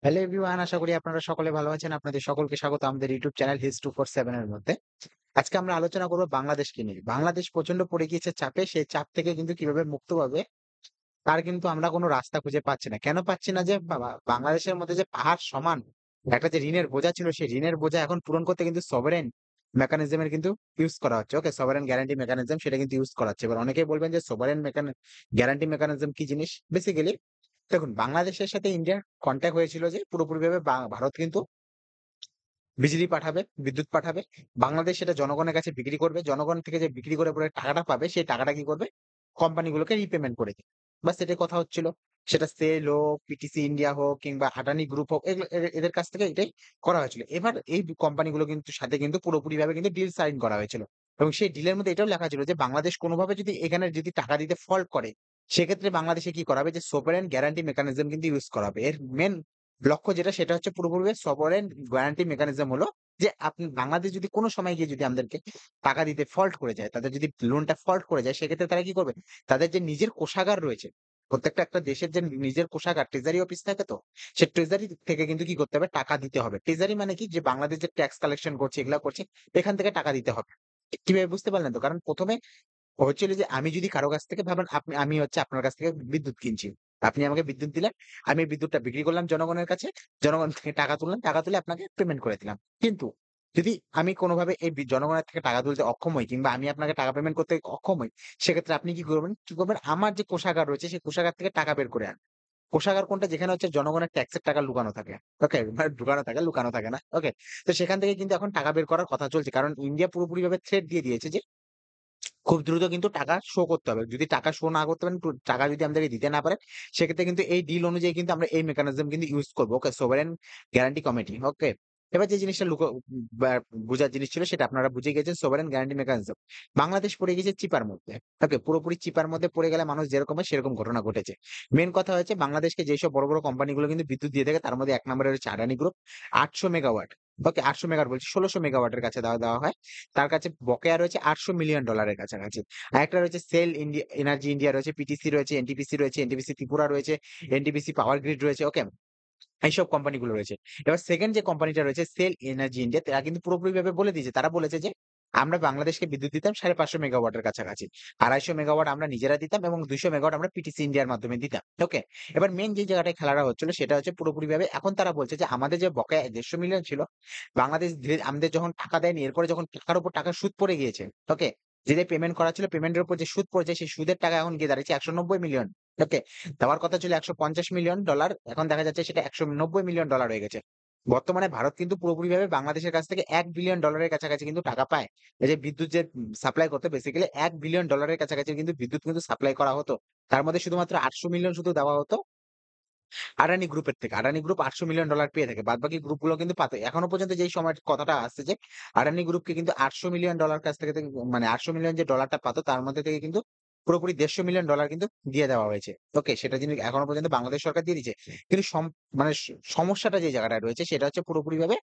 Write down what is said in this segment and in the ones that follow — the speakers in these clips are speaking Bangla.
হ্যালো এভরিওয়ান, আশা করি আপনারা সকলে ভালো আছেন। আপনাদের সকলকে স্বাগত আমাদের ইউটিউব চ্যানেল His247 এর মধ্যে। আজকে আমরা আলোচনা করব বাংলাদেশকে নিয়ে। বাংলাদেশ প্রচন্ড পড়ে গিয়েছে চাপে। সেই চাপ থেকে কিন্তু কিভাবে মুক্ত পাবে তার কিন্তু আমরা কোনো রাস্তা খুঁজে পাচ্ছি না। কেন পাচ্ছি না? যে বাংলাদেশের মধ্যে যে পাহাড় সমান একটা যে ঋণের বোঝা ছিল, সেই ঋণের বোঝা এখন পূরণ করতে কিন্তু সভারেন মেকানিজম এর কিন্তু ইউজ করা হচ্ছে। ওকে, সভারেন গ্যারান্টি মেকানিজম সেটা কিন্তু ইউজ করা হচ্ছে। এবার অনেকেই বলবেন যে সভারেন গ্যারান্টি মেকানিজম কি জিনিস? বেসিক্যালি দেখুন, বাংলাদেশের সাথে ইন্ডিয়ার কনট্যাক্ট হয়েছিল যে পুরোপুরিভাবে ভারত কিন্তু বিজলি পাঠাবে, বিদ্যুৎ পাঠাবে। বাংলাদেশ সেটা জনগণের কাছে বিক্রি করবে। জনগণ থেকে যে বিক্রি করে পরে টাকাটা পাবে, সেই টাকাটা কি করবে? কোম্পানিগুলোকে রিপেমেন্ট করে দিবে। বাস এটাই কথা হচ্ছিল। সেটা সেল হোক, পিটিসি ইন্ডিয়া হোক কিংবা আদানি গ্রুপ হোক, এগুলো এদের কাছ থেকে এটাই করা হয়েছিল। এবার এই কোম্পানিগুলো কিন্তু সাথে কিন্তু পুরোপুরিভাবে কিন্তু ডিল সাইন করা হয়েছিল। এবং সেই ডিলের মধ্যে এটাও লেখা ছিল যে বাংলাদেশ কোনোভাবে যদি এখানে যদি টাকা দিতে ফল্ট করে, সেক্ষেত্রে বাংলাদেশে কি করা হবে? যে সোভারেন গ্যারান্টি মেকানিজম কিন্তু ইউজ করা হবে। এর মেইন লক্ষ্য যেটা সেটা হচ্ছে পুরোপুরি সভরেন গ্যারান্টি মেকানিজম হলো যে আপনি বাংলাদেশ যদি কোনো সময় গিয়ে যদি আমাদেরকে টাকা দিতে ফল্ট করে যায়, তাদের যদি লোনটা ফল্ট করে যায়, সেক্ষেত্রে তারা কি করবে? তাদের যে নিজের কোষাগার রয়েছে, প্রত্যেকটা একটা দেশের যে নিজের কোষাগার ট্রেজারি অফিস থাকে, তো সে ট্রেজারি থেকে কিন্তু কি করতে হবে? টাকা দিতে হবে। ট্রেজারি মানে কি? যে বাংলাদেশ যে ট্যাক্স কালেকশন করছে, এগুলা করছে, এখান থেকে টাকা দিতে হবে। কিভাবে বুঝতে পারলেন তো? কারণ প্রথমে হচ্ছিল যে আমি যদি কারো কাছ থেকে ভাবেন আমি হচ্ছে আপনার কাছ থেকে বিদ্যুৎ কিনছি। আপনি আমাকে বিদ্যুৎ দিলেন, আমি এই বিদ্যুৎটা বিক্রি করলাম জনগণের কাছে। জনগণ থেকে টাকা তুললাম, টাকা তুলে আপনাকে পেমেন্ট করে দিলাম। কিন্তু যদি আমি কোনভাবে এই জনগণের থেকে টাকা তুলতে অক্ষম হই কিংবা আমি আপনাকে টাকা পেমেন্ট করতে অক্ষম হই, সেক্ষেত্রে আপনি কি করবেন? কি করবেন? আমার যে কোষাগার রয়েছে সেই কোষাগার থেকে টাকা বের করে আনবেন। কোষাগার কোনটা? যেখানে হচ্ছে জনগণের ট্যাক্সের টাকা লুকানো থাকে। ওকে? মানে ঢুকানো থাকে, লুকানো থাকে না। ওকে? তো সেখান থেকে কিন্তু এখন টাকা বের করার কথা চলছে। কারণ ইন্ডিয়া পুরোপুরিভাবে থ্রেট দিয়ে দিয়েছে যে খুব দ্রুত কিন্তু টাকা শো করতে হবে। যদি টাকা শো না করতে পারেন, টাকা যদি আমাদেরকে দিতে না পারেন, সেক্ষেত্রে কিন্তু এই ডিল অনুযায়ী কিন্তু আমরা এই মেকানিজম কিন্তু ইউজ করব। Okay? Sovereign guarantee committee. Okay? এবার যে জিনিসটা বা বুঝার জিনিস ছিল সেটা আপনারা বুঝে গেছেন, সোভারেন গ্যারান্টি মেকানিজম। বাংলাদেশ পড়ে গেছে চিপার মধ্যে। ওকে? পুরোপুরি চিপার মধ্যে পড়ে গেলে মানুষ যেরকম হয় সেরকম ঘটনা ঘটেছে। মেইন কথা হচ্ছে বাংলাদেশকে যেসব বড়, বড় কোম্পানিগুলো কিন্তু বিদ্যুৎ দিয়ে থাকে, তার মধ্যে ১ নম্বরে রয়েছে আদানি গ্রুপ। ৮০০ মেগাওয়াট। ওকে? ৮০০ মেগাওয়াট বলছি, ১৬০০ মেগাওয়াটের কাছে দেওয়া হয়। তার কাছে বকেয়া রয়েছে $৮০০ মিলিয়ন এর কাছাকাছি। আরেকটা রয়েছে সেল ইন্ডিয়া, এনার্জি ইন্ডিয়া রয়েছে, পিটিসি রয়েছে, এনটিপিসি রয়েছে, এনটিপিসি ত্রিপুরা রয়েছে, এনটিপিসি পাওয়ার গ্রিড রয়েছে। ওকে? এইসব কোম্পানিগুলো রয়েছে। এবার সেকেন্ড যে কোম্পানিটা রয়েছে সেল এনার্জি ইন্ডিয়া, তারা কিন্তু পুরোপুরিভাবে বলে দিয়েছে। তারা বলেছে যে আমরা বাংলাদেশকে বিদ্যুৎ দিতাম ৫৫০ মেগাওয়াটের কাছাকাছি। ২৫০ মেগাওয়াট আমরা নিজেরা দিতাম এবং ২০০ মেগাওয়াট আমরা পিটিসি ইন্ডিয়ার মাধ্যমে দিতাম। ওকে? এবার মেইন যে জায়গাটায় খেলাটা হচ্ছিল সেটা হচ্ছে পুরোপুরিভাবে এখন তারা বলছে যে আমাদের যে বকেয়া ১৫০ মিলিয়ন ছিল, বাংলাদেশ আমাদের যখন টাকা দেয়নি, এরপরে যখন টাকার উপর টাকা সুদ পড়ে গিয়েছে, ওকে? যেটা পেমেন্ট করা ছিল, পেমেন্টের উপর যে সুদ পড়েছে, সেই সুদের টাকা এখন গিয়ে দাঁড়িয়েছে $১৯০ মিলিয়ন। ওকে? দেওয়ার কথা ছিল $১৫০ মিলিয়ন। এখন দেখা যাচ্ছে সেটা $১৯০ মিলিয়ন হয়ে গেছে। বর্তমানে ভারত কিন্তু পুরোপুরিভাবে বাংলাদেশের কাছ থেকে $১ বিলিয়ন এর কাছাকাছি কিন্তু টাকা পায়। এই যে বিদ্যুৎ যে সাপ্লাই করতো, বেসিক্যালি $১ বিলিয়ন এর কাছাকাছি কিন্তু বিদ্যুৎ কিন্তু সাপ্লাই করা হতো। তার মধ্যে শুধুমাত্র ৮০০ মিলিয়ন শুধু দেওয়া হতো আদানি গ্রুপের থেকে। আদানি গ্রুপ $৮০০ মিলিয়ন পেয়ে থাকে। বাদবাকি গ্রুপগুলো কিন্তু পাতে। এখনো পর্যন্ত যেই সময়ের কথাটা আসছে যে আদানি গ্রুপকে কিন্তু $৮০০ মিলিয়ন কাছ থেকে মানে ৮০০ মিলিয়ন যে ডলারটা পাতো, তার মধ্যে থেকে কিন্তু পুরোপুরি $১৫০ মিলিয়ন কিন্তু দিয়ে দেওয়া হয়েছে। ওকে? সেটা যিনি এখনো পর্যন্ত বাংলাদেশ সরকার দিয়ে দিচ্ছে। কিন্তু মানে সমস্যাটা যে জায়গাটায় রয়েছে সেটা হচ্ছে পুরোপুরিভাবে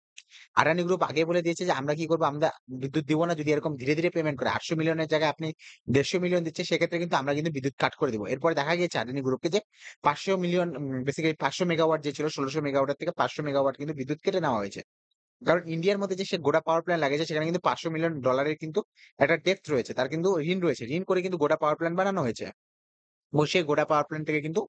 আদানি গ্রুপ আগেই বলে দিয়েছে যে আমরা কি করব? আমরা বিদ্যুৎ দিব না, যদি এরকম ধীরে, ধীরে পেমেন্ট করে ৮০০ মিলিয়নের জায়গায় আপনি ১৫০ মিলিয়ন দিচ্ছে, সেক্ষেত্রে কিন্তু আমরা কিন্তু বিদ্যুৎ কাট করে দিব। এরপরে দেখা গিয়েছে আদানি গ্রুপকে যে ৫০০ মিলিয়ন বেসিক্যালি ৫০০ মেগাওয়াট যে ছিল ১৬০০ মেগাওয়াটের থেকে ৫০০ মেগাওয়াট কিন্তু বিদ্যুৎ কেটে নেওয়া হয়েছে। কারণ ইন্ডিয়ার মধ্যে যে সে গোটা পাওয়ার প্ল্যান্ট লাগিয়েছে, সেখানে কিন্তু $৫০০ মিলিয়ন এর কিন্তু একটা ডেপ্থ রয়েছে। তার কিন্তু ঋণ রয়েছে। ঋণ করে কিন্তু গোটা পাওয়ার প্ল্যান্ট বানানো হয়েছে। এবং সেই গোটা পাওয়ার প্ল্যান্ট থেকে কিন্তু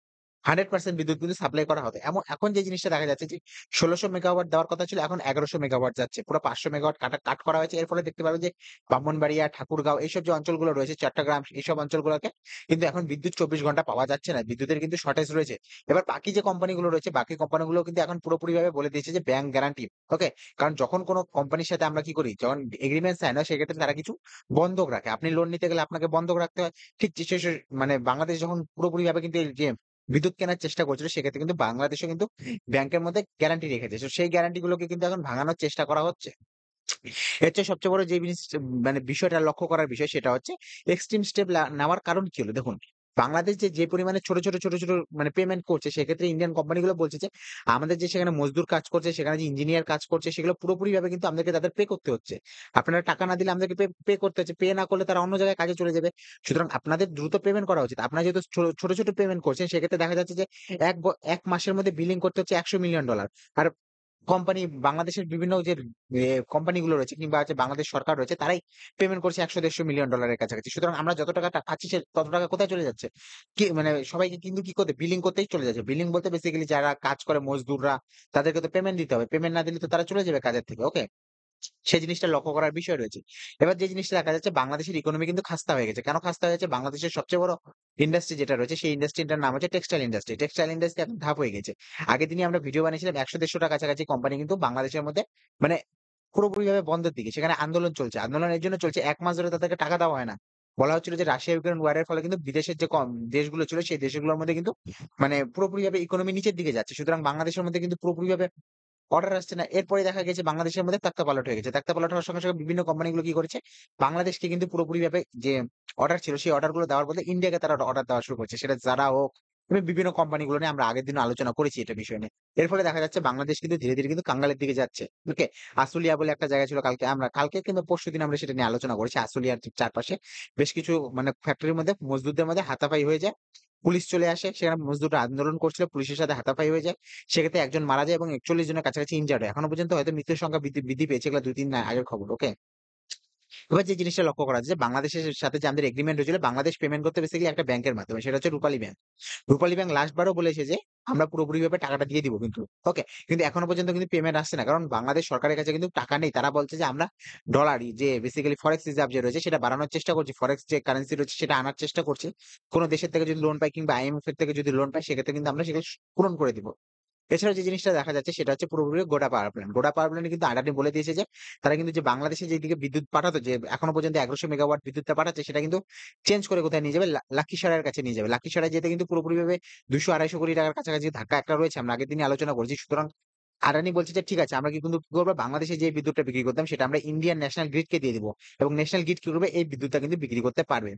100% বিদ্যুৎ কিন্তু সাপ্লাই করা হতো। এখন যে জিনিসটা দেখা যাচ্ছে যে ১৬০০ মেগাওয়াট দেওয়ার কথা ছিল, এখন ১১০০ মেগাওয়াট যাচ্ছে। পুরো ৫০০ মেগাওয়াট কাট করা হয়েছে। এর ফলে দেখতে পারবেন যে ব্রাহ্মণবাড়িয়া, ঠাকুরগাঁও এইসব যে অঞ্চলগুলো রয়েছে, চট্টগ্রাম, এইসব অঞ্চলগুলোকে কিন্তু এখন বিদ্যুৎ ২৪ ঘন্টা পাওয়া যাচ্ছে না। বিদ্যুতের কিন্তু শর্টেজ রয়েছে। এবার বাকি যে কোম্পানিগুলো রয়েছে, বাকি কোম্পানিগুলো কিন্তু এখন পুরোপুরিভাবে বলে দিয়েছে যে ব্যাংক গ্যারান্টি। ওকে? কারণ যখন কোন কোম্পানির সাথে আমরা কি করি? যখন এগ্রিমেন্ট সাইন হয়, সেক্ষেত্রে তারা কিছু বন্ধক রাখে। আপনি লোন নিতে গেলে আপনাকে বন্ধক রাখতে হয়। ঠিক মানে বাংলাদেশ যখন পুরোপুরিভাবে কিন্তু এই যে বিদ্যুৎ কেনার চেষ্টা করছিল, সেক্ষেত্রে কিন্তু বাংলাদেশও কিন্তু ব্যাংকের মধ্যে গ্যারান্টি রেখেছে। সেই গ্যারান্টি গুলোকে কিন্তু এখন ভাঙানোর চেষ্টা করা হচ্ছে। এর চেয়ে সবচেয়ে বড় যে জিনিস মানে বিষয়টা লক্ষ্য করার বিষয় সেটা হচ্ছে এক্সট্রিম স্টেপ নেওয়ার কারণ কি হলো? দেখুন, বাংলাদেশ যে পরিমাণে ছোট ছোট মানে পেমেন্ট করছে সেক্ষেত্রে ইন্ডিয়ান কোম্পানিগুলো বলছে যে আমাদের যে সেখানে মজদুর কাজ করছে, সেখানে যে ইঞ্জিনিয়ার কাজ করছে সেগুলো পুরোপুরিভাবে কিন্তু আমাদেরকে তাদের পে করতে হচ্ছে। আপনারা টাকা না দিলে আমাদেরকে পে করতে হচ্ছে। পে না করলে তারা অন্য জায়গায় কাজে চলে যাবে। সুতরাং আপনাদের দ্রুত পেমেন্ট করা উচিত। আপনারা যেহেতু ছোট ছোট পেমেন্ট করছেন সেক্ষেত্রে দেখা যাচ্ছে যে ১ মাসের মধ্যে বিলিং করতে হচ্ছে $১০০ মিলিয়ন। আর কোম্পানি বাংলাদেশের বিভিন্ন যে কোম্পানিগুলো রয়েছে কিংবা হচ্ছে বাংলাদেশ সরকার রয়েছে তারাই পেমেন্ট করছে ১০০-১৫০ মিলিয়ন ডলারের কাছাকাছি। সুতরাং আমরা যত টাকা পাচ্ছি তত টাকা কোথায় চলে যাচ্ছে? কি মানে সবাইকে কিন্তু কি করতে বিলিং করতেই চলে যাচ্ছে। বিলিং বলতে বেসিক্যালি যারা কাজ করে মজদুররা তাদেরকে তো পেমেন্ট দিতে হবে। পেমেন্ট না দিলে তো তারা চলে যাবে কাজের থেকে। ওকে? সেই জিনিসটা লক্ষ্য করার বিষয় রয়েছে। এবার যে জিনিসটা দেখা যাচ্ছে বাংলাদেশের ইকোনমি কিন্তু খাস্তা হয়ে গেছে। কেন খাস্তা হয়েছে? বাংলাদেশের সবচেয়ে বড় ইন্ডাস্ট্রি যেটা রয়েছে সেই ইন্ডাস্ট্রিটার নাম হচ্ছে টেক্সটাইল ইন্ডাস্ট্রি। টেক্সটাইল ইন্ডাস্ট্রি এখন ধাপ হয়ে গেছে। আগের দিনই আমরা ভিডিও বানিয়েছিলাম ১০০-১৫০ টা কাছাকাছি কোম্পানি কিন্তু বাংলাদেশের মধ্যে মানে পুরোপুরিভাবে বন্ধের দিকে। সেখানে আন্দোলন চলছে। আন্দোলন এর জন্য চলছে ১ মাস ধরে তাদেরকে টাকা দেওয়া হয় না। বলা হচ্ছিল যে রাশিয়া-ইউক্রেন ওয়ার এর ফলে কিন্তু বিদেশের যে দেশগুলো ছিল সেই দেশগুলোর মধ্যে কিন্তু মানে পুরোপুরিভাবে ইকোনমি নিচের দিকে যাচ্ছে। সুতরাং বাংলাদেশের মধ্যে কিন্তু পুরোপুরিভাবে অর্ডার আসছে না। এরপরে দেখা গেছে বাংলাদেশের মধ্যে তক্তাপালট হয়ে গেছে। তক্তাপালট হওয়ার সঙ্গে বিভিন্ন কোম্পানিগুলো কি করেছে? বাংলাদেশকে কিন্তু পুরোপুরিভাবে যে অর্ডার ছিল সেই অর্ডার গুলো দেওয়ার বদলে ইন্ডিয়াকে তারা অর্ডার দেওয়া শুরু করছে। সেটা যারা হোক এবং বিভিন্ন কোম্পানিগুলো নিয়ে আমরা আগের দিনও আলোচনা করেছি এটা বিষয় নিয়ে। এর ফলে দেখা যাচ্ছে বাংলাদেশ কিন্তু ধীরে ধীরে কিন্তু কাঙ্গালের দিকে যাচ্ছে। ওকে? আশুলিয়া বলে একটা জায়গা ছিল কালকে কিংবা পরশুদিন আমরা সেটা নিয়ে আলোচনা করেছি। আশুলিয়ার ঠিক চারপাশে বেশ কিছু মানে ফ্যাক্টরির মধ্যে মজদুরদের মধ্যে হাতাপাই হয়ে যায়। পুলিশ চলে আসে। সেখানে মজদুররা আন্দোলন করছিল। পুলিশের সাথে হাতাপাই হয়ে যায়। সেক্ষেত্রে একজন মারা যায় এবং ৪১ জনের কাছাকাছি ইনজার্ড হয়। এখনো পর্যন্ত হয়তো মৃত্যুর সংখ্যা বৃদ্ধি পেয়েছে। এগুলা ২-৩ দিন আগের খবর। ওকে? এবার যে জিনিসটা লক্ষ্য করা যায় যে বাংলাদেশের সাথে যে আমাদের এগ্রিমেন্ট হয়েছিল বাংলাদেশ পেমেন্ট করতে বেসিক্যালি একটা ব্যাংকের মাধ্যমে। সেটা হচ্ছে রূপালী ব্যাংক। রূপালী ব্যাংক লাস্ট বারও বলেছে যে আমরা পুরোপুরিভাবে টাকাটা দিয়ে দিব কিন্তু। ওকে? কিন্তু এখনো পর্যন্ত কিন্তু পেমেন্ট আসছে না। কারণ বাংলাদেশ সরকারের কাছে কিন্তু টাকা নেই। তারা বলছে যে আমরা ডলারই যে বেসিক্যালি ফরেক্স রিজার্ভ যে রয়েছে সেটা বাড়ানোর চেষ্টা করছি। ফরেক্স যে কারেন্সি রয়েছে সেটা আনার চেষ্টা করছি। কোন দেশের থেকে যদি লোন পাই কিংবা আইএমএফ এর থেকে যদি লোন পাই সেক্ষেত্রে কিন্তু আমরা সেগুলো পূরণ করে দিব। এছাড়া যে জিনিসটা দেখা যাচ্ছে সেটা হচ্ছে পুরোপুরি গোটা পাওয়ার প্ল্যান্ট। গোটা পাওয়ার প্ল্যান্ট কিন্তু আদানি বলে দিয়েছে যে তারা কিন্তু যে বাংলাদেশে যেদিকে বিদ্যুৎ পাঠাতো যে এখনো পর্যন্ত ১১০০ মেগাওয়াট বিদ্যুৎটা পাঠাচ্ছে সেটা কিন্তু চেঞ্জ করে কোথায় নিয়ে যাবে? লাক্ষীসরাইয়ের কাছে নিয়ে যাবে। লাক্ষীসরাই যেতে কিন্তু পুরোপুরিভাবে ২০০-২৫০ কোটি টাকার কাছাকাছি ধাক্কা একটা রয়েছে। আমরা আগের দিনই আলোচনা করেছি। সুতরাং আদানি বলছে যে ঠিক আছে আমরা কিন্তু কি করব বাংলাদেশে যে বিদ্যুৎটা বিক্রি করতাম সেটা আমরা ইন্ডিয়ান ন্যাশনাল গ্রিড কে দিয়ে দিব। এবং ন্যাশনাল গ্রিড কি করবে? এই বিদ্যুৎটা কিন্তু বিক্রি করতে পারবে।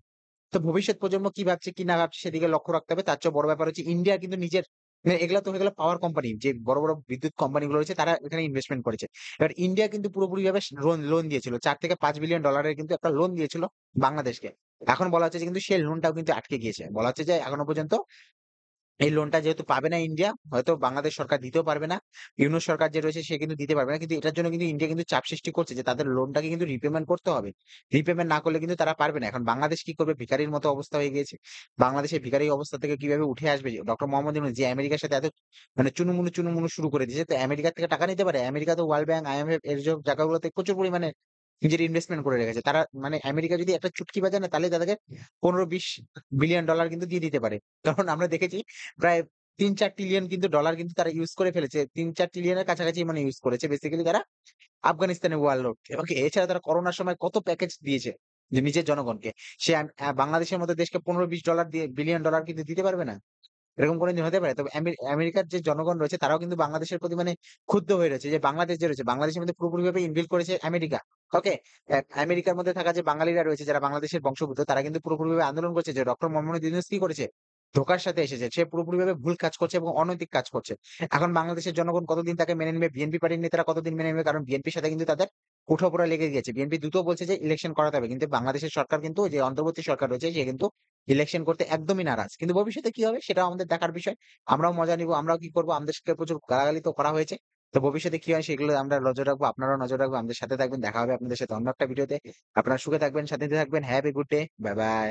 তো ভবিষ্যৎ প্রজন্ম কি ভাবছে কি না ভাবছে সেদিকে লক্ষ্য রাখতে হবে। তার চেয়েও বড় ব্যাপার হচ্ছে ইন্ডিয়া কিন্তু নিজের এগুলা তো হয়ে গেল পাওয়ার কোম্পানি। যে বড় বিদ্যুৎ কোম্পানিগুলো রয়েছে তারা এখানে ইনভেস্টমেন্ট করেছে। এবার ইন্ডিয়া কিন্তু পুরোপুরিভাবে লোন দিয়েছিল। $৪-৫ বিলিয়ন একটা লোন দিয়েছিল বাংলাদেশকে। এখন বলা হচ্ছে যে কিন্তু সেই লোনটাও কিন্তু আটকে গিয়েছে। বলা হচ্ছে যে এখনো পর্যন্ত এই লোনটা যেহেতু পাবে না ইন্ডিয়া, হয়তো বাংলাদেশ সরকার দিতেও পারবে না। ইউনূস সরকার যে রয়েছে সে কিন্তু দিতে পারবে না। কিন্তু এটার জন্য কিন্তু ইন্ডিয়া কিন্তু চাপ সৃষ্টি করছে যে তাদের লোনটাকে কিন্তু রিপেমেন্ট করতে হবে। রিপেমেন্ট না করলে কিন্তু তারা পারবে না। এখন বাংলাদেশ কি করবে? ভিখারির মতো অবস্থা হয়ে গিয়েছে। বাংলাদেশের ভিখারি অবস্থা থেকে কিভাবে উঠে আসবে? ডক্টর মোহাম্মদ ইউনূস যে আমেরিকার সাথে এত মানে চুনুমুনু শুরু করে দিয়েছে। তো আমেরিকার থেকে টাকা নিতে পারে? আমেরিকা তো ওয়ার্ল্ড ব্যাংক, আইএমএফ এর সব জায়গাগুলোতে প্রচুর পরিমাণে নিজের ইনভেস্টমেন্ট করে রেখেছে। তারা মানে আমেরিকা যদি একটা চুটকি বাজায় না তাহলে তাদেরকে ১৫-২০ বিলিয়ন ডলার কিন্তু দিয়ে দিতে পারে। কারণ আমরা দেখেছি প্রায় ৩-৪ ট্রিলিয়ন কিন্তু ডলার কিন্তু তারা ইউজ করে ফেলেছে। ৩-৪ ট্রিলিয়ন এর কাছাকাছি মানে ইউজ করেছে বেসিক্যালি তারা আফগানিস্তানের ওয়ার লড়তে। ওকে? এছাড়া তারা করোনার সময় কত প্যাকেজ দিয়েছে যে নিজের জনগণকে। সে বাংলাদেশের মতো দেশকে ১৫-২০ বিলিয়ন ডলার কিন্তু দিতে পারবে না? এরকম কোনদিন হতে পারে? তবে আমেরিকার যে জনগণ রয়েছে তারাও কিন্তু বাংলাদেশের প্রতি মানে ক্ষুব্ধ হয়ে রয়েছে যে বাংলাদেশ যে রয়েছে, বাংলাদেশের মধ্যে পুরোপুরিভাবে ইনবিল্ড করেছে আমেরিকা। ওকে? আমেরিকার মধ্যে থাকা যে বাঙালিরা রয়েছে যারা বাংলাদেশের বংশোদ্ভূত তারা কিন্তু পুরোপুরিভাবে আন্দোলন করছে যে ডক্টর মোহাম্মদ ইউনূস কি করেছে? ধোঁকার সাথে এসেছে। সে পুরোপুরিভাবে ভুল কাজ করছে এবং অনৈতিক কাজ করছে। এখন বাংলাদেশের জনগণ কতদিন তাকে মেনে নিবে? বিএনপি পার্টির নেতারা কতদিন মেনে নিবে? কারণ বিএনপির সাথে কিন্তু তাদের উঠাপড়া লেগে গিয়েছে। বিএনপি দ্রুত বলছে যে ইলেকশন করাতে হবে। কিন্তু বাংলাদেশের সরকার কিন্তু যে অন্তর্বর্তী সরকার রয়েছে সে কিন্তু ইলেকশন করতে একদমই নারাজ। কিন্তু ভবিষ্যতে কি হবে সেটাও আমাদের দেখার বিষয়। আমরাও মজা নিবো। আমরাও কি করব? আমাদেরকে প্রচুর গালাগালি তো করা হয়েছে। তো ভবিষ্যতে কি হয় সেগুলো আমরা নজর রাখবো। আপনারাও নজর রাখবেন। আমাদের সাথে থাকবেন। দেখা হবে আপনাদের সাথে অন্য একটা ভিডিওতে। আপনারা সুখে থাকবেন, শান্তিতে থাকবেন। Have a good day. Bye bye.